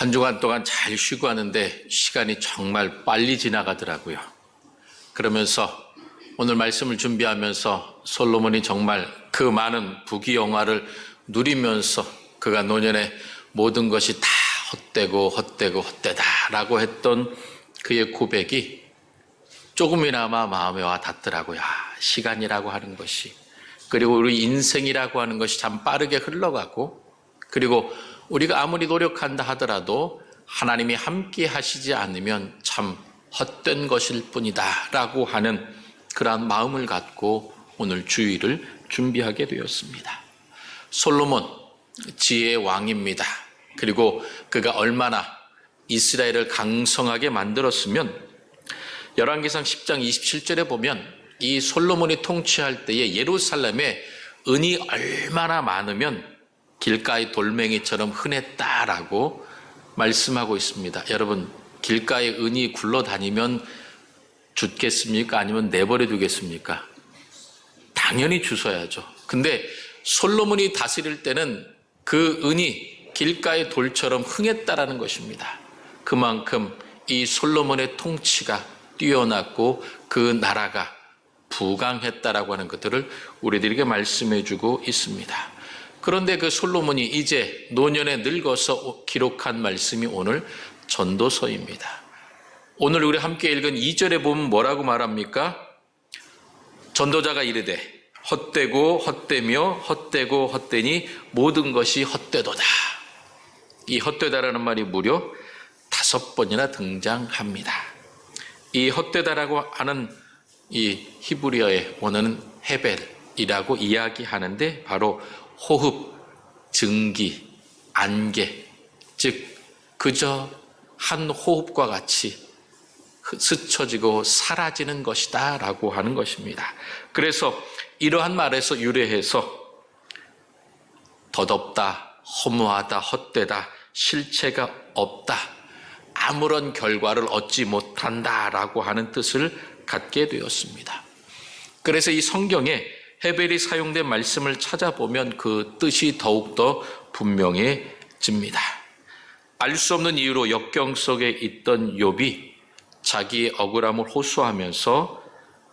한 주간 동안 잘 쉬고 하는데 시간이 정말 빨리 지나가더라고요. 그러면서 오늘 말씀을 준비하면서 솔로몬이 정말 그 많은 부귀영화를 누리면서 그가 노년에 모든 것이 다 헛되다라고 했던 그의 고백이 조금이나마 마음에 와 닿더라고요. 시간이라고 하는 것이, 그리고 우리 인생이라고 하는 것이 참 빠르게 흘러가고, 그리고 우리가 아무리 노력한다 하더라도 하나님이 함께 하시지 않으면 참 헛된 것일 뿐이다 라고 하는 그러한 마음을 갖고 오늘 주일을 준비하게 되었습니다. 솔로몬, 지혜의 왕입니다. 그리고 그가 얼마나 이스라엘을 강성하게 만들었으면 열왕기상 10장 27절에 보면 이 솔로몬이 통치할 때에 예루살렘에 은이 얼마나 많으면 길가의 돌멩이처럼 흔했다라고 말씀하고 있습니다. 여러분, 길가에 은이 굴러다니면 죽겠습니까? 아니면 내버려 두겠습니까? 당연히 주워야죠. 근데 솔로몬이 다스릴 때는 그 은이 길가의 돌처럼 흥했다라는 것입니다. 그만큼 이 솔로몬의 통치가 뛰어났고 그 나라가 부강했다라고 하는 것들을 우리들에게 말씀해 주고 있습니다. 그런데 그 솔로몬이 이제 노년에 늙어서 기록한 말씀이 오늘 전도서입니다. 오늘 우리 함께 읽은 2절에 보면 뭐라고 말합니까? 전도자가 이르되 헛되고 헛되며 헛되고 헛되니 모든 것이 헛되도다. 이 헛되다라는 말이 무려 5번이나 등장합니다. 이 헛되다라고 하는 이 히브리어의 원어는 헤벨이라고 이야기하는데 바로 호흡, 증기, 안개, 즉 그저 한 호흡과 같이 스쳐지고 사라지는 것이다 라고 하는 것입니다. 그래서 이러한 말에서 유래해서 덧없다, 허무하다, 헛되다, 실체가 없다, 아무런 결과를 얻지 못한다 라고 하는 뜻을 갖게 되었습니다. 그래서 이 성경에 헤벨이 사용된 말씀을 찾아보면 그 뜻이 더욱더 분명해집니다. 알 수 없는 이유로 역경 속에 있던 욥이 자기의 억울함을 호소하면서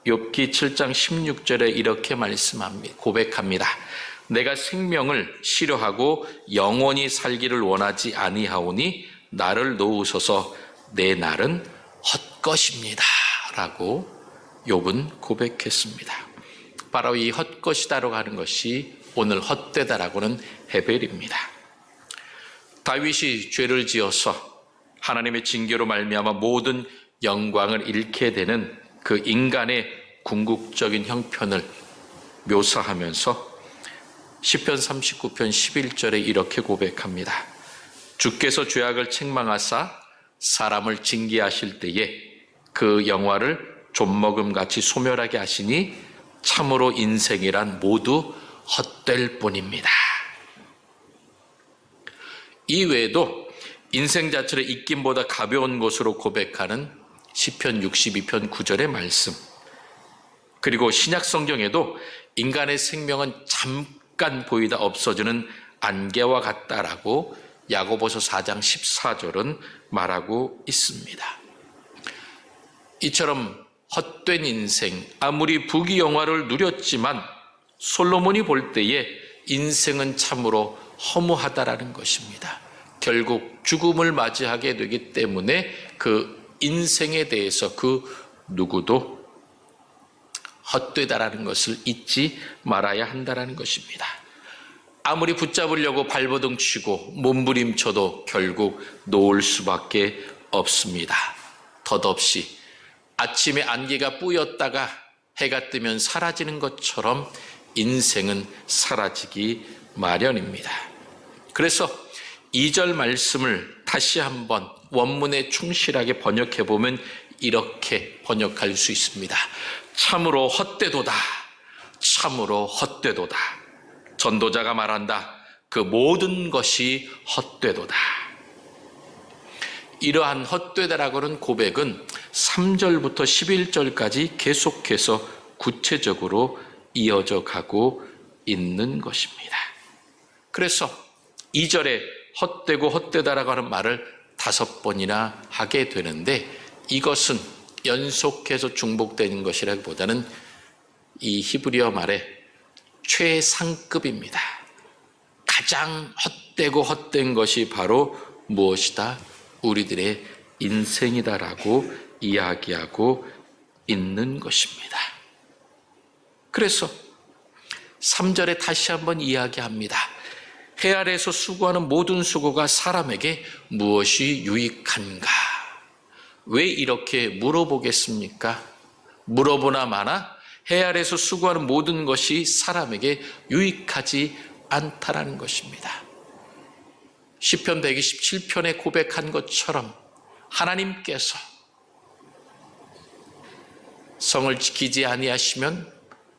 욥기 7장 16절에 이렇게 말씀합니다. 고백합니다. 내가 생명을 싫어하고 영원히 살기를 원하지 아니하오니 나를 놓으소서, 내 날은 헛것입니다 라고 욥은 고백했습니다. 바로 이 헛것이다라고 하는 것이 오늘 헛되다라고는 헤벨입니다. 다윗이 죄를 지어서 하나님의 징계로 말미암아 모든 영광을 잃게 되는 그 인간의 궁극적인 형편을 묘사하면서 시편 39편 11절에 이렇게 고백합니다. 주께서 죄악을 책망하사 사람을 징계하실 때에 그 영화를 좀먹음같이 소멸하게 하시니 참으로 인생이란 모두 헛될 뿐입니다. 이 외에도 인생 자체를 입김보다 가벼운 것으로 고백하는 시편 62편 9절의 말씀, 그리고 신약 성경에도 인간의 생명은 잠깐 보이다 없어지는 안개와 같다라고 야고보서 4장 14절은 말하고 있습니다. 이처럼 헛된 인생, 아무리 부귀영화를 누렸지만 솔로몬이 볼 때에 인생은 참으로 허무하다라는 것입니다. 결국 죽음을 맞이하게 되기 때문에 그 인생에 대해서 그 누구도 헛되다라는 것을 잊지 말아야 한다라는 것입니다. 아무리 붙잡으려고 발버둥 치고 몸부림쳐도 결국 놓을 수밖에 없습니다. 덧없이 아침에 안개가 뿌였다가 해가 뜨면 사라지는 것처럼 인생은 사라지기 마련입니다. 그래서 2절 말씀을 다시 한번 원문에 충실하게 번역해 보면 이렇게 번역할 수 있습니다. 참으로 헛되도다. 참으로 헛되도다. 전도자가 말한다. 그 모든 것이 헛되도다. 이러한 헛되다라고는 고백은 3절부터 11절까지 계속해서 구체적으로 이어져 가고 있는 것입니다. 그래서 2절에 헛되고 헛되다라고 하는 말을 5번이나 하게 되는데, 이것은 연속해서 중복되는 것이라기보다는 이 히브리어 말의 최상급입니다. 가장 헛되고 헛된 것이 바로 무엇이다? 우리들의 인생이다라고 이야기하고 있는 것입니다. 그래서 3절에 다시 한번 이야기합니다. 해 아래에서 수고하는 모든 수고가 사람에게 무엇이 유익한가? 왜 이렇게 물어보겠습니까? 물어보나 마나 해 아래에서 수고하는 모든 것이 사람에게 유익하지 않다라는 것입니다. 시편 127편에 고백한 것처럼 하나님께서 성을 지키지 아니하시면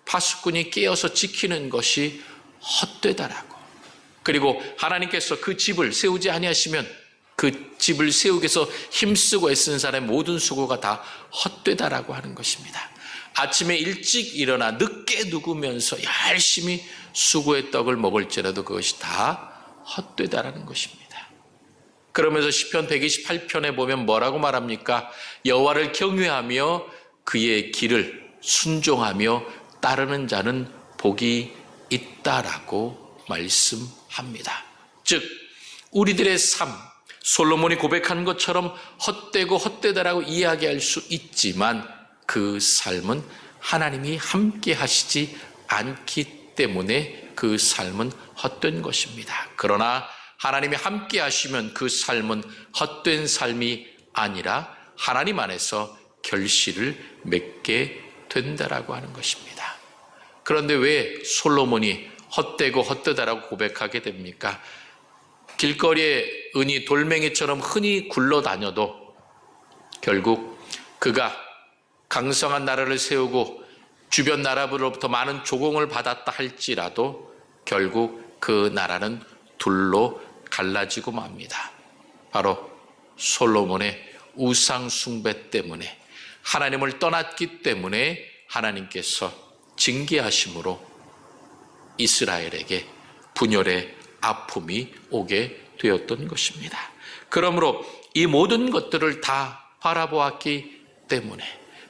파수꾼이 깨어서 지키는 것이 헛되다라고, 그리고 하나님께서 그 집을 세우지 아니하시면 그 집을 세우기 위해서 힘쓰고 애쓴 사람의 모든 수고가 다 헛되다라고 하는 것입니다. 아침에 일찍 일어나 늦게 누우면서 열심히 수고의 떡을 먹을지라도 그것이 다 헛되다라는 것입니다. 그러면서 시편 128편에 보면 뭐라고 말합니까? 여호와를 경외하며 그의 길을 순종하며 따르는 자는 복이 있다라고 말씀합니다. 즉 우리들의 삶, 솔로몬이 고백한 것처럼 헛되고 헛되다라고 이야기할 수 있지만 그 삶은 하나님이 함께 하시지 않기 때문에 그 삶은 헛된 것입니다. 그러나 하나님이 함께 하시면 그 삶은 헛된 삶이 아니라 하나님 안에서 결실을 맺게 된다라고 하는 것입니다. 그런데 왜 솔로몬이 헛되고 헛되다라고 고백하게 됩니까? 길거리에 은이 돌멩이처럼 흔히 굴러다녀도 결국 그가 강성한 나라를 세우고 주변 나라로부터 많은 조공을 받았다 할지라도 결국 그 나라는 둘로 갈라지고 맙니다. 바로 솔로몬의 우상 숭배 때문에, 하나님을 떠났기 때문에 하나님께서 징계하심으로 이스라엘에게 분열의 아픔이 오게 되었던 것입니다. 그러므로 이 모든 것들을 다 바라보았기 때문에,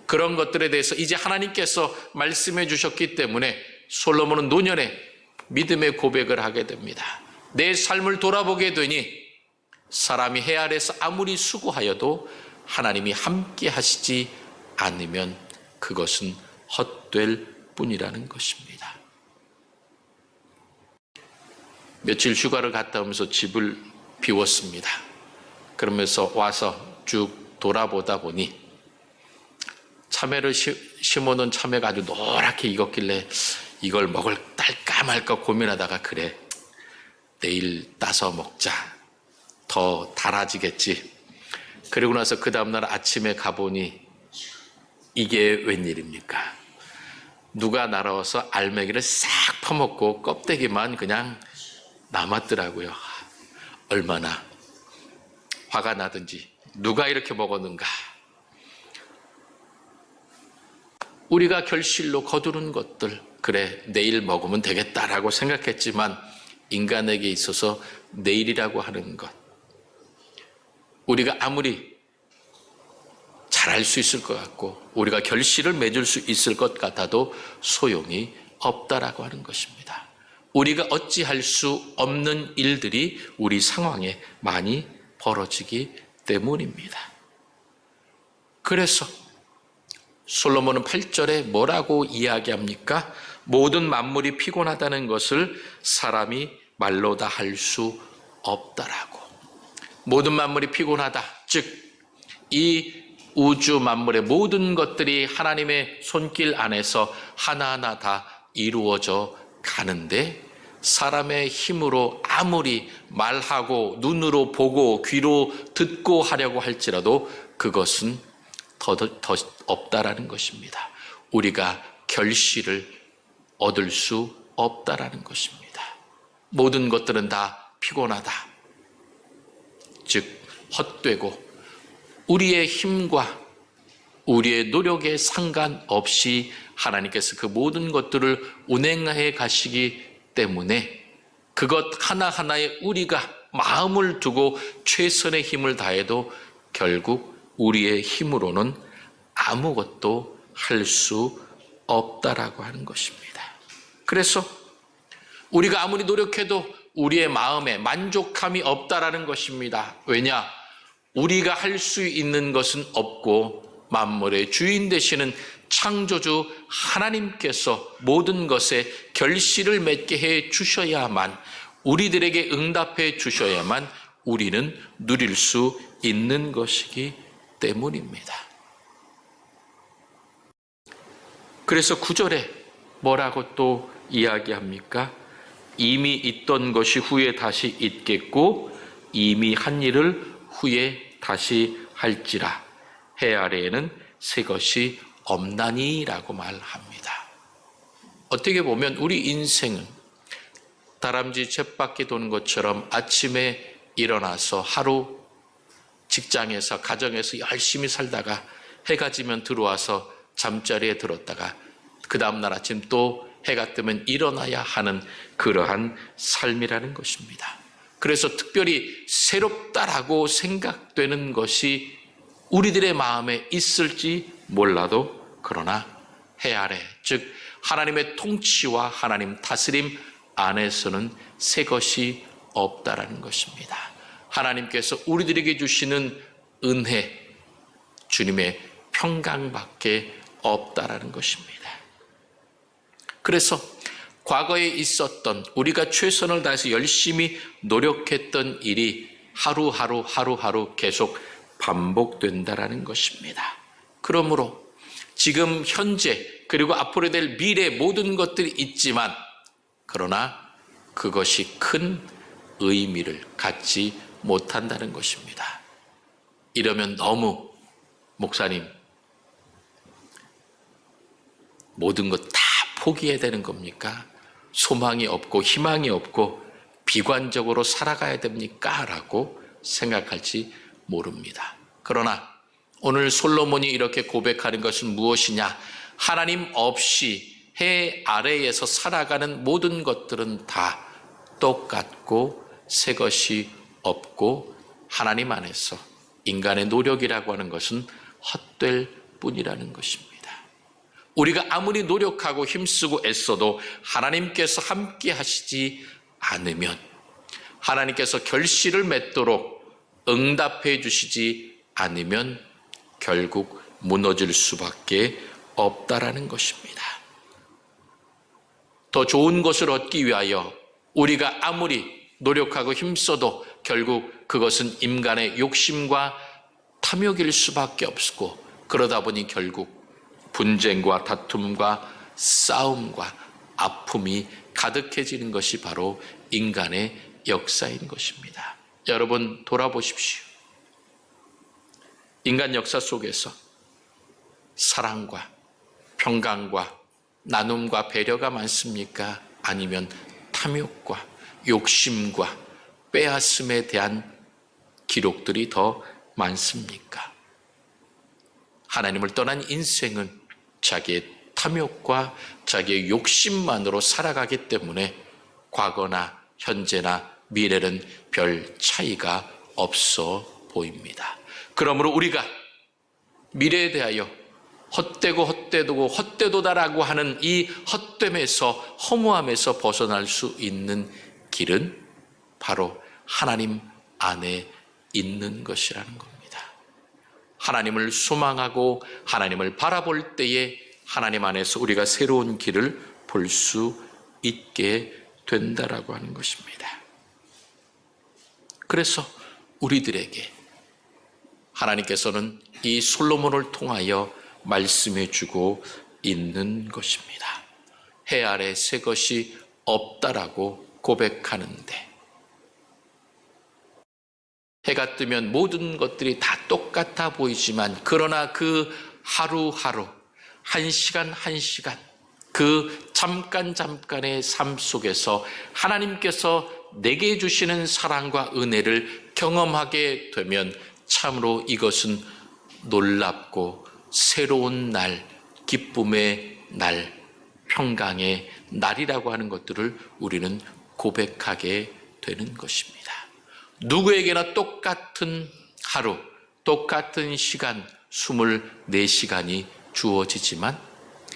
그런 것들에 대해서 이제 하나님께서 말씀해 주셨기 때문에 솔로몬은 노년에 믿음의 고백을 하게 됩니다. 내 삶을 돌아보게 되니 사람이 해 아래서 아무리 수고하여도 하나님이 함께 하시지 않으면 그것은 헛될 뿐이라는 것입니다. 며칠 휴가를 갔다 오면서 집을 비웠습니다. 그러면서 와서 쭉 돌아보다 보니 참외를 심어놓은 참외가 아주 노랗게 익었길래 이걸 먹을까 말까 고민하다가 그래, 내일 따서 먹자. 더 달아지겠지. 그리고 나서 그 다음날 아침에 가보니 이게 웬일입니까? 누가 날아와서 알맹이를 싹 퍼먹고 껍데기만 그냥 남았더라고요. 얼마나 화가 나든지 누가 이렇게 먹었는가. 우리가 결실로 거두는 것들, 그래 내일 먹으면 되겠다라고 생각했지만 인간에게 있어서 내일이라고 하는 것, 우리가 아무리 잘할 수 있을 것 같고 우리가 결실을 맺을 수 있을 것 같아도 소용이 없다라고 하는 것입니다. 우리가 어찌할 수 없는 일들이 우리 상황에 많이 벌어지기 때문입니다. 그래서 솔로몬은 8절에 뭐라고 이야기합니까? 모든 만물이 피곤하다는 것을 사람이 말로 다 할 수 없다라고. 모든 만물이 피곤하다. 즉 이 우주 만물의 모든 것들이 하나님의 손길 안에서 하나하나 다 이루어져 가는데 사람의 힘으로 아무리 말하고 눈으로 보고 귀로 듣고 하려고 할지라도 그것은 더 없다라는 것입니다. 우리가 결실을 얻을 수 없다라는 것입니다. 모든 것들은 다 피곤하다. 즉 헛되고 우리의 힘과 우리의 노력에 상관없이 하나님께서 그 모든 것들을 운행해 가시기 때문에 그것 하나하나에 우리가 마음을 두고 최선의 힘을 다해도 결국 우리의 힘으로는 아무것도 할 수 없다라고 하는 것입니다. 그래서 우리가 아무리 노력해도 우리의 마음에 만족함이 없다라는 것입니다. 왜냐? 우리가 할 수 있는 것은 없고 만물의 주인 되시는 창조주 하나님께서 모든 것에 결실을 맺게 해 주셔야만, 우리들에게 응답해 주셔야만 우리는 누릴 수 있는 것이기 때문입니다. 그래서 9절에 뭐라고 또 이야기합니까? 이미 있던 것이 후에 다시 있겠고 이미 한 일을 후에 다시 할지라 해 아래에는 새 것이 없나니라고 말합니다. 어떻게 보면 우리 인생은 다람쥐 쳇바퀴 도는 것처럼 아침에 일어나서 하루 직장에서 가정에서 열심히 살다가 해가 지면 들어와서 잠자리에 들었다가 그 다음날 아침 또 해가 뜨면 일어나야 하는 그러한 삶이라는 것입니다. 그래서 특별히 새롭다라고 생각되는 것이 우리들의 마음에 있을지 몰라도 그러나 해 아래, 즉 하나님의 통치와 하나님 다스림 안에서는 새 것이 없다라는 것입니다. 하나님께서 우리들에게 주시는 은혜, 주님의 평강밖에 없다라는 것입니다. 그래서 과거에 있었던 우리가 최선을 다해서 열심히 노력했던 일이 하루하루 계속 반복된다라는 것입니다. 그러므로 지금 현재 그리고 앞으로 될 미래 모든 것들이 있지만 그러나 그것이 큰 의미를 갖지 못한다는 것입니다. 이러면 너무 목사님 모든 것 다 포기해야 되는 겁니까? 소망이 없고 희망이 없고 비관적으로 살아가야 됩니까? 라고 생각할지 모릅니다. 그러나 오늘 솔로몬이 이렇게 고백하는 것은 무엇이냐? 하나님 없이 해 아래에서 살아가는 모든 것들은 다 똑같고 새 것이 없고 하나님 안에서 인간의 노력이라고 하는 것은 헛될 뿐이라는 것입니다. 우리가 아무리 노력하고 힘쓰고 애써도 하나님께서 함께 하시지 않으면, 하나님께서 결실을 맺도록 응답해 주시지 않으면 결국 무너질 수밖에 없다라는 것입니다. 더 좋은 것을 얻기 위하여 우리가 아무리 노력하고 힘써도 결국 그것은 인간의 욕심과 탐욕일 수밖에 없고, 그러다 보니 결국 분쟁과 다툼과 싸움과 아픔이 가득해지는 것이 바로 인간의 역사인 것입니다. 여러분 돌아보십시오. 인간 역사 속에서 사랑과 평강과 나눔과 배려가 많습니까? 아니면 탐욕과 욕심과 빼앗음에 대한 기록들이 더 많습니까? 하나님을 떠난 인생은 자기의 탐욕과 자기의 욕심만으로 살아가기 때문에 과거나 현재나 미래는 별 차이가 없어 보입니다. 그러므로 우리가 미래에 대하여 헛되도다라고 하는 이 헛됨에서, 허무함에서 벗어날 수 있는 길은 바로 하나님 안에 있는 것이라는 겁니다. 하나님을 소망하고 하나님을 바라볼 때에 하나님 안에서 우리가 새로운 길을 볼 수 있게 된다라고 하는 것입니다. 그래서 우리들에게 하나님께서는 이 솔로몬을 통하여 말씀해 주고 있는 것입니다. 해 아래 새 것이 없다라고 고백하는데, 해가 뜨면 모든 것들이 다 똑같아 보이지만 그러나 그 하루하루, 한 시간 한 시간, 그 잠깐의 삶 속에서 하나님께서 내게 주시는 사랑과 은혜를 경험하게 되면 참으로 이것은 놀랍고 새로운 날, 기쁨의 날, 평강의 날이라고 하는 것들을 우리는 고백하게 되는 것입니다. 누구에게나 똑같은 하루, 똑같은 시간, 24시간이 주어지지만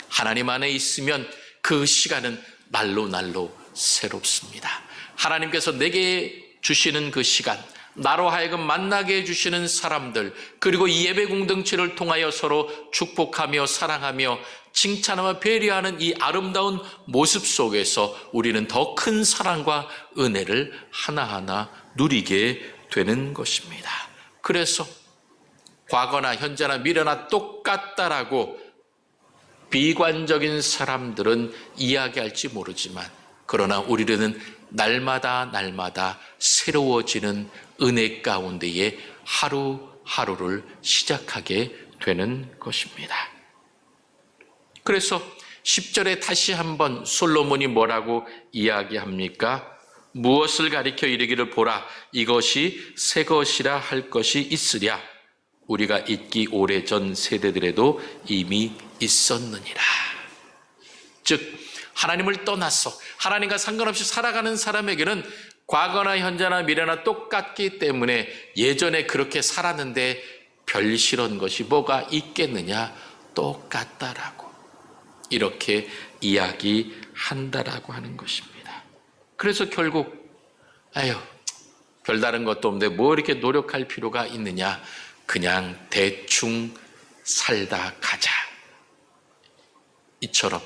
하나님 안에 있으면 그 시간은 날로 날로 새롭습니다. 하나님께서 내게 주시는 그 시간, 나로 하여금 만나게 해주시는 사람들, 그리고 이 예배 공동체를 통하여 서로 축복하며 사랑하며 칭찬하며 배려하는 이 아름다운 모습 속에서 우리는 더 큰 사랑과 은혜를 하나하나 누리게 되는 것입니다. 그래서 과거나 현재나 미래나 똑같다라고 비관적인 사람들은 이야기할지 모르지만, 그러나 우리는 날마다 새로워지는 은혜 가운데에 하루하루를 시작하게 되는 것입니다. 그래서 10절에 다시 한번 솔로몬이 뭐라고 이야기합니까? 무엇을 가리켜 이르기를 보라, 이것이 새 것이라 할 것이 있으랴, 우리가 있기 오래전 세대들에도 이미 있었느니라. 즉 하나님을 떠나서 하나님과 상관없이 살아가는 사람에게는 과거나 현재나 미래나 똑같기 때문에 예전에 그렇게 살았는데 별 실한 것이 뭐가 있겠느냐, 똑같다라고 이렇게 이야기한다라고 하는 것입니다. 그래서 결국 별다른 것도 없는데 뭐 이렇게 노력할 필요가 있느냐, 그냥 대충 살다 가자, 이처럼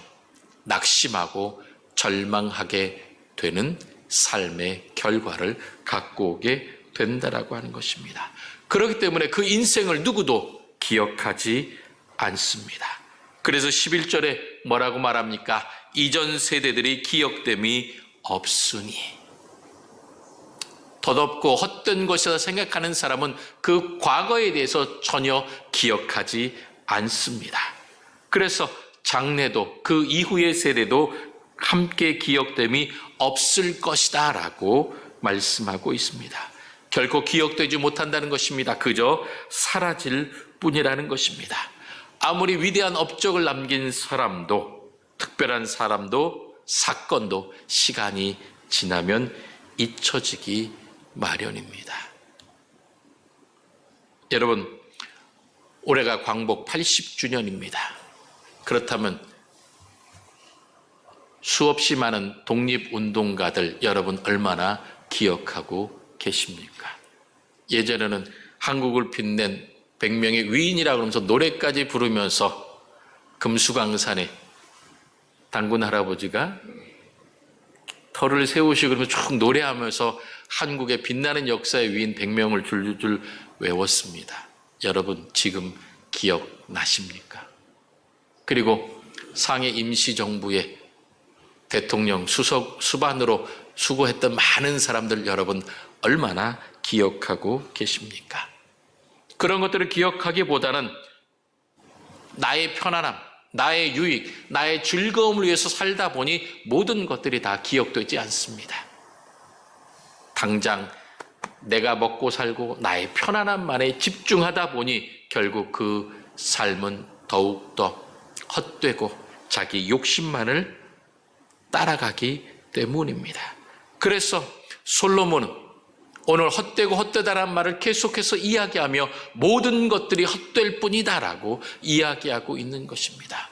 낙심하고 절망하게 되는 삶의 결과를 갖고 오게 된다라고 하는 것입니다. 그렇기 때문에 그 인생을 누구도 기억하지 않습니다. 그래서 11절에 뭐라고 말합니까? 이전 세대들이 기억됨이 없으니. 덧없고 헛된 것이라 생각하는 사람은 그 과거에 대해서 전혀 기억하지 않습니다. 그래서 장래도 그 이후의 세대도 함께 기억됨이 없을 것이다 라고 말씀하고 있습니다. 결코 기억되지 못한다는 것입니다. 그저 사라질 뿐이라는 것입니다. 아무리 위대한 업적을 남긴 사람도, 특별한 사람도, 사건도 시간이 지나면 잊혀지기 마련입니다. 여러분, 올해가 광복 80주년입니다. 그렇다면 수없이 많은 독립운동가들 여러분 얼마나 기억하고 계십니까? 예전에는 한국을 빛낸 100명의 위인이라고 하면서 노래까지 부르면서 금수강산에 당군 할아버지가 터를 세우시고 그러면서 쭉 노래하면서 한국의 빛나는 역사의 위인 100명을 줄줄 외웠습니다. 여러분 지금 기억나십니까? 그리고 상해 임시정부의 대통령, 수석, 수반으로 수고했던 많은 사람들 여러분 얼마나 기억하고 계십니까? 그런 것들을 기억하기보다는 나의 편안함, 나의 유익, 나의 즐거움을 위해서 살다 보니 모든 것들이 다 기억되지 않습니다. 당장 내가 먹고 살고 나의 편안함만에 집중하다 보니 결국 그 삶은 더욱더 헛되고 자기 욕심만을 따라가기 때문입니다. 그래서 솔로몬은 오늘 헛되고 헛되다라는 말을 계속해서 이야기하며 모든 것들이 헛될 뿐이다라고 이야기하고 있는 것입니다.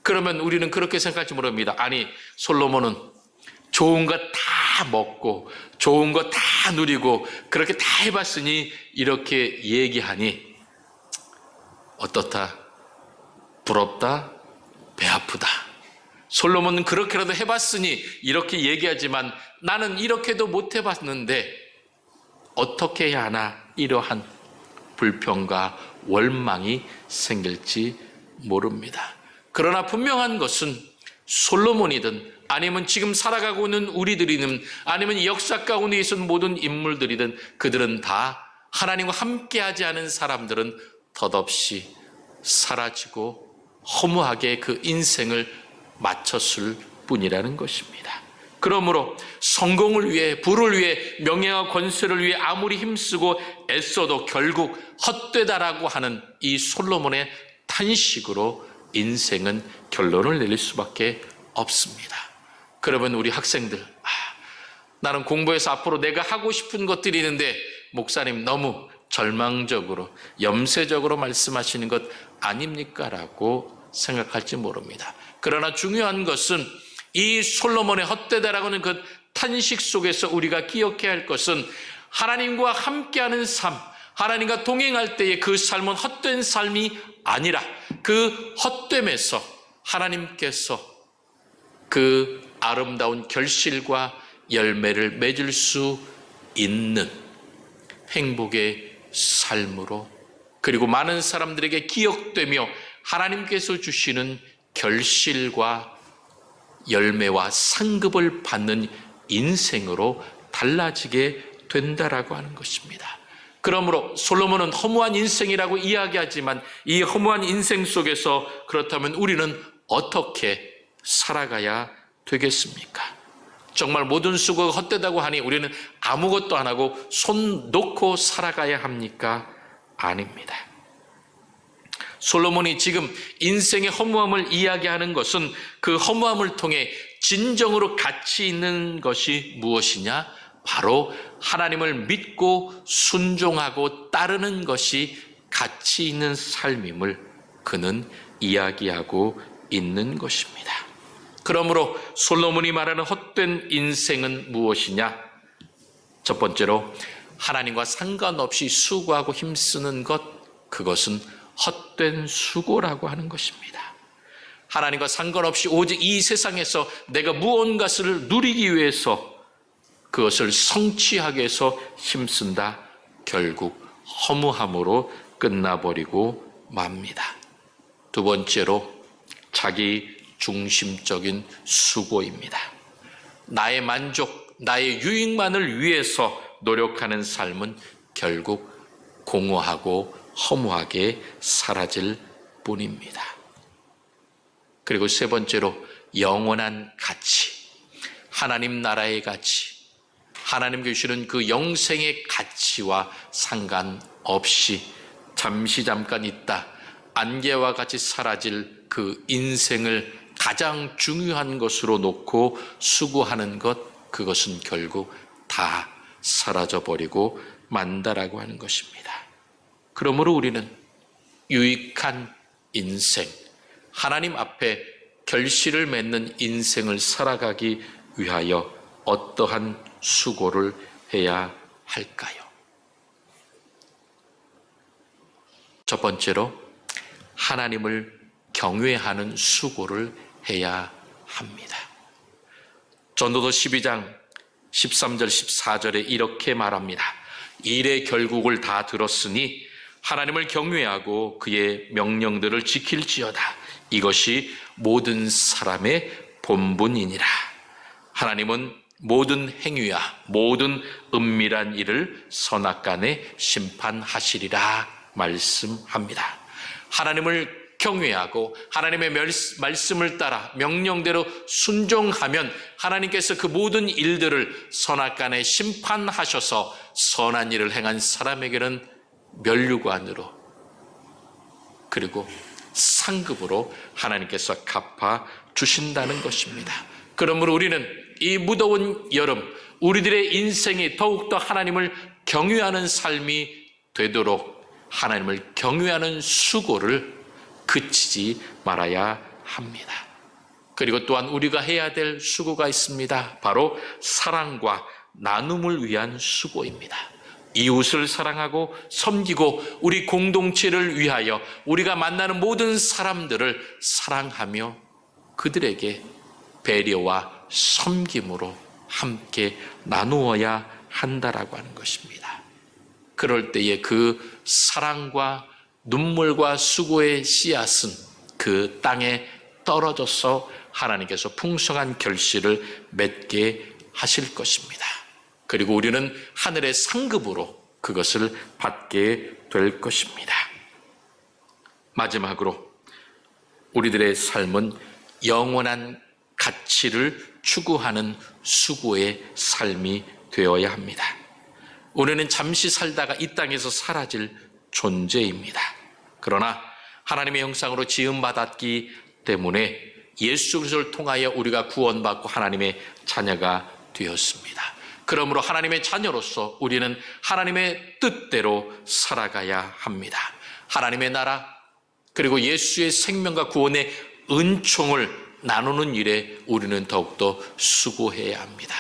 그러면 우리는 그렇게 생각할지 모릅니다. 아니, 솔로몬은 좋은 것 다 먹고 좋은 것 다 누리고 그렇게 다 해봤으니 이렇게 얘기하니 어떻다? 부럽다? 배 아프다. 솔로몬은 그렇게라도 해봤으니 이렇게 얘기하지만 나는 이렇게도 못 해봤는데 어떻게 해야 하나, 이러한 불평과 원망이 생길지 모릅니다. 그러나 분명한 것은 솔로몬이든 아니면 지금 살아가고 있는 우리들이든 아니면 역사 가운데 있는 모든 인물들이든 그들은 다 하나님과 함께하지 않은 사람들은 덧없이 사라지고 허무하게 그 인생을 마쳤을 뿐이라는 것입니다. 그러므로 성공을 위해, 부를 위해, 명예와 권세를 위해 아무리 힘쓰고 애써도 결국 헛되다라고 하는 이 솔로몬의 탄식으로 인생은 결론을 내릴 수밖에 없습니다. 그러면 우리 학생들, 나는 공부해서 앞으로 내가 하고 싶은 것들이 있는데 목사님 너무 절망적으로 염세적으로 말씀하시는 것 아닙니까? 라고 생각할지 모릅니다. 그러나 중요한 것은 이 솔로몬의 헛되다라고 하는 그 탄식 속에서 우리가 기억해야 할 것은 하나님과 함께하는 삶, 하나님과 동행할 때의 그 삶은 헛된 삶이 아니라 그 헛됨에서 하나님께서 그 아름다운 결실과 열매를 맺을 수 있는 행복의 삶으로, 그리고 많은 사람들에게 기억되며 하나님께서 주시는 결실과 열매와 상급을 받는 인생으로 달라지게 된다라고 하는 것입니다. 그러므로 솔로몬은 허무한 인생이라고 이야기하지만 이 허무한 인생 속에서 그렇다면 우리는 어떻게 살아가야 되겠습니까? 정말 모든 수고가 헛되다고 하니 우리는 아무것도 안 하고 손 놓고 살아가야 합니까? 아닙니다. 솔로몬이 지금 인생의 허무함을 이야기하는 것은 그 허무함을 통해 진정으로 가치 있는 것이 무엇이냐? 바로 하나님을 믿고 순종하고 따르는 것이 가치 있는 삶임을 그는 이야기하고 있는 것입니다. 그러므로 솔로몬이 말하는 헛된 인생은 무엇이냐? 첫 번째로 하나님과 상관없이 수고하고 힘쓰는 것, 그것은 헛된 수고라고 하는 것입니다. 하나님과 상관없이 오직 이 세상에서 내가 무언가를 누리기 위해서 그것을 성취하기 위해서 힘쓴다. 결국 허무함으로 끝나버리고 맙니다. 두 번째로 자기 중심적인 수고입니다. 나의 만족, 나의 유익만을 위해서 노력하는 삶은 결국 공허하고 허무하게 사라질 뿐입니다. 그리고 세 번째로 영원한 가치, 하나님 나라의 가치, 하나님 주시는 그 영생의 가치와 상관없이 잠깐 있다 안개와 같이 사라질 그 인생을 가장 중요한 것으로 놓고 수고하는 것, 그것은 결국 다 사라져버리고 만다라고 하는 것입니다. 그러므로 우리는 유익한 인생, 하나님 앞에 결실을 맺는 인생을 살아가기 위하여 어떠한 수고를 해야 할까요? 첫 번째로 하나님을 경외하는 수고를 해야 합니다. 전도서 12장 13절 14절에 이렇게 말합니다. 일의 결국을 다 들었으니 하나님을 경외하고 그의 명령들을 지킬지어다. 이것이 모든 사람의 본분이니라. 하나님은 모든 행위와 모든 은밀한 일을 선악간에 심판하시리라 말씀합니다. 하나님을 경외하고 하나님의 말씀을 따라 명령대로 순종하면 하나님께서 그 모든 일들을 선악간에 심판하셔서 선한 일을 행한 사람에게는 면류관으로 그리고 상급으로 하나님께서 갚아 주신다는 것입니다. 그러므로 우리는 이 무더운 여름 우리들의 인생이 더욱더 하나님을 경외하는 삶이 되도록 하나님을 경외하는 수고를 그치지 말아야 합니다. 그리고 또한 우리가 해야 될 수고가 있습니다. 바로 사랑과 나눔을 위한 수고입니다. 이웃을 사랑하고 섬기고 우리 공동체를 위하여 우리가 만나는 모든 사람들을 사랑하며 그들에게 배려와 섬김으로 함께 나누어야 한다라고 하는 것입니다. 그럴 때에 그 사랑과 눈물과 수고의 씨앗은 그 땅에 떨어져서 하나님께서 풍성한 결실을 맺게 하실 것입니다. 그리고 우리는 하늘의 상급으로 그것을 받게 될 것입니다. 마지막으로 우리들의 삶은 영원한 가치를 추구하는 수고의 삶이 되어야 합니다. 우리는 잠시 살다가 이 땅에서 사라질 존재입니다. 그러나 하나님의 형상으로 지음받았기 때문에 예수 그리스도를 통하여 우리가 구원받고 하나님의 자녀가 되었습니다. 그러므로 하나님의 자녀로서 우리는 하나님의 뜻대로 살아가야 합니다. 하나님의 나라 그리고 예수의 생명과 구원의 은총을 나누는 일에 우리는 더욱더 수고해야 합니다.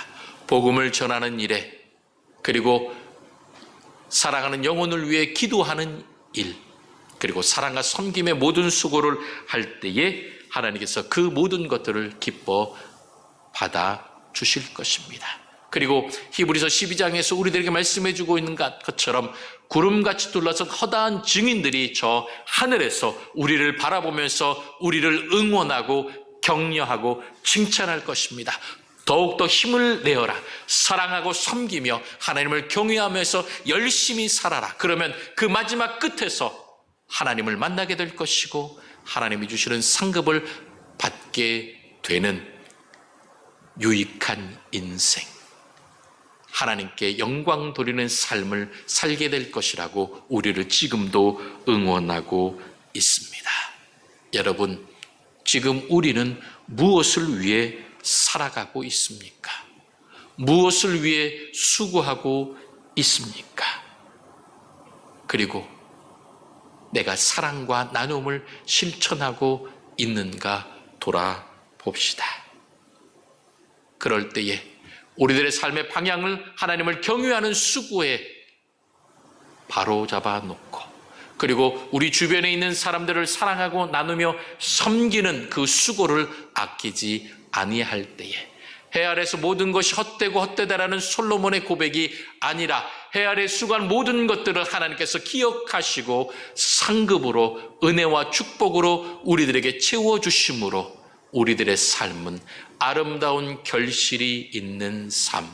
복음을 전하는 일에, 그리고 사랑하는 영혼을 위해 기도하는 일, 그리고 사랑과 섬김의 모든 수고를 할 때에 하나님께서 그 모든 것들을 기뻐 받아 주실 것입니다. 그리고 히브리서 12장에서 우리들에게 말씀해 주고 있는 것처럼 구름같이 둘러싼 허다한 증인들이 저 하늘에서 우리를 바라보면서 우리를 응원하고 격려하고 칭찬할 것입니다. 더욱더 힘을 내어라. 사랑하고 섬기며 하나님을 경외하면서 열심히 살아라. 그러면 그 마지막 끝에서 하나님을 만나게 될 것이고 하나님이 주시는 상급을 받게 되는 유익한 인생, 하나님께 영광 돌리는 삶을 살게 될 것이라고 우리를 지금도 응원하고 있습니다. 여러분, 지금 우리는 무엇을 위해 살아가고 있습니까? 무엇을 위해 수고하고 있습니까? 그리고 내가 사랑과 나눔을 실천하고 있는가 돌아봅시다. 그럴 때에 우리들의 삶의 방향을 하나님을 경외하는 수고에 바로잡아 놓고, 그리고 우리 주변에 있는 사람들을 사랑하고 나누며 섬기는 그 수고를 아끼지 아니할 때에 해 아래서 모든 것이 헛되고 헛되다라는 솔로몬의 고백이 아니라 해 아래 수고한 모든 것들을 하나님께서 기억하시고 상급으로, 은혜와 축복으로 우리들에게 채워주심으로 우리들의 삶은 아름다운 결실이 있는 삶,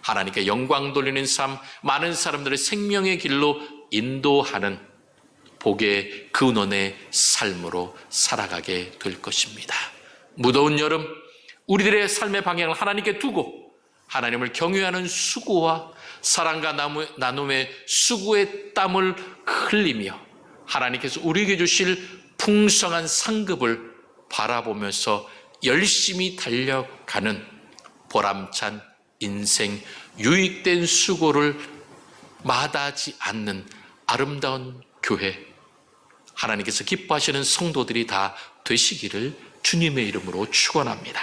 하나님께 영광 돌리는 삶, 많은 사람들의 생명의 길로 인도하는 복의 근원의 삶으로 살아가게 될 것입니다. 무더운 여름, 우리들의 삶의 방향을 하나님께 두고 하나님을 경외하는 수고와 사랑과 나눔의 수고의 땀을 흘리며 하나님께서 우리에게 주실 풍성한 상급을 바라보면서 열심히 달려가는 보람찬 인생, 유익된 수고를 마다하지 않는 아름다운 교회, 하나님께서 기뻐하시는 성도들이 다 되시기를 주님의 이름으로 축원합니다.